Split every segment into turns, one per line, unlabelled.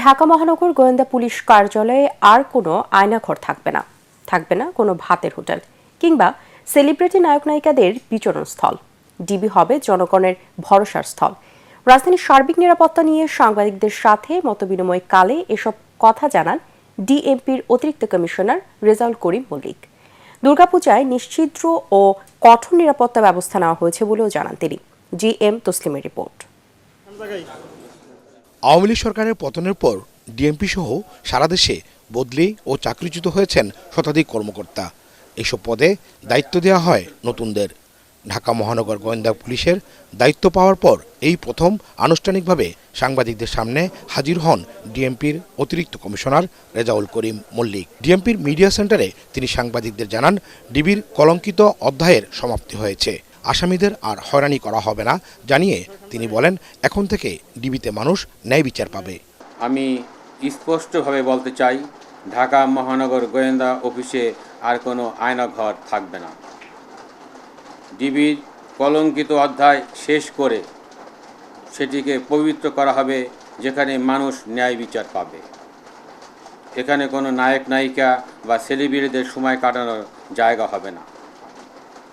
ঢাকা মহানগর গোয়েন্দা পুলিশ কার্যালয়ে আর কোনো আয়নাঘর থাকবে না কোনো ভাতের হোটেল কিংবা সেলিব্রিটি নায়ক নায়িকাদের বিচরণ স্থল। ডিবি হবে জনগণের ভরসার স্থল। রাজধানীর সার্বিক নিরাপত্তা নিয়ে সাংবাদিকদের সাথে মতবিনিময় কালে এসব কথা জানান ডিএমপির অতিরিক্ত কমিশনার রেজাউল করিম মল্লিক। দুর্গাপূজায় নিশ্ছিদ্র ও কঠোর নিরাপত্তা ব্যবস্থা নেওয়া হয়েছে বলেও জানান তিনি। জিএম তসলিমের রিপোর্ট।
আওয়ামী লীগ সরকারের পতনের পর ডিএমপি সহ সারা দেশে বদলি ও চাকরিচ্যুত হয়েছেন শতাধিক কর্মকর্তা। এসব পদে দায়িত্ব দেওয়া হয় নতুনদের। ঢাকা মহানগর গোয়েন্দা পুলিশের দায়িত্ব পাওয়ার পর এই প্রথম আনুষ্ঠানিকভাবে সাংবাদিকদের সামনে হাজির হন ডিএমপির অতিরিক্ত কমিশনার রেজাউল করিম মল্লিক। ডিএমপির মিডিয়া সেন্টারে তিনি সাংবাদিকদের জানান, ডিবির কলঙ্কিত অধ্যায়ের সমাপ্তি হয়েছে, আসামিদের আর হয়রানি করা হবে না জানিয়ে তিনি বলেন, এখন থেকে ডিবিতে মানুষ ন্যায় বিচার পাবে।
আমি স্পষ্টভাবে বলতে চাই, ঢাকা মহানগর গোয়েন্দা অফিসে আর কোনো আয়নাঘর থাকবে না। ডিবির কলঙ্কিত অধ্যায় শেষ করে সেটিকে পবিত্র করা হবে, যেখানে মানুষ ন্যায় বিচার পাবে। এখানে কোনো নায়ক নায়িকা বা সেলিব্রিটিদের সময় কাটানোর জায়গা হবে না,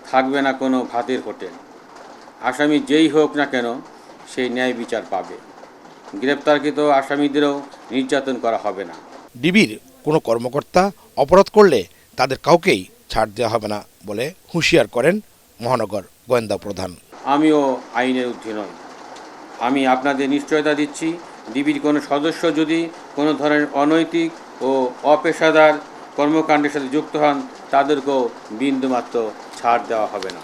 থাকবে না কোনো ভাতের হোটেল। আসামি যেই হোক না কেন সেই ন্যায় বিচার পাবে। গ্রেপ্তারকৃত আসামিদেরও নির্যাতন করা হবে না।
ডিবির কোনো কর্মকর্তা অপরাধ করলে তাদের কাউকেই ছাড় দেওয়া হবে না বলে হুঁশিয়ার করেন মহানগর গোয়েন্দা প্রধান।
আমিও আইনের ঊর্ধ্বে নই। আমি আপনাদের নিশ্চয়তা দিচ্ছি, ডিবির কোনো সদস্য যদি কোনো ধরনের অনৈতিক ও অপেশাদার কর্মকাণ্ডের সাথে যুক্ত হন, তাদেরকেও বিন্দুমাত্র ছাড় দেওয়া হবে না।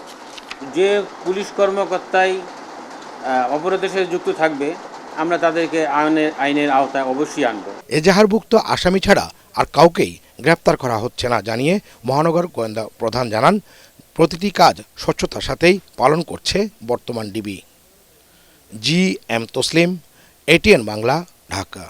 যে পুলিশ কর্মকর্তাই অপরাধের সাথে যুক্ত থাকবে, আমরা তাদেরকে আইনের আওতায় অবশ্যই আনব।
এজাহারভুক্ত আসামি ছাড়া আর কাউকেই গ্রেপ্তার করা হচ্ছে না জানিয়ে মহানগর গোয়েন্দা প্রধান জানান, প্রতিটি কাজ স্বচ্ছতার সাথেই পালন করছে বর্তমান DB. GM Taslim, ATN Bangla, Dhaka.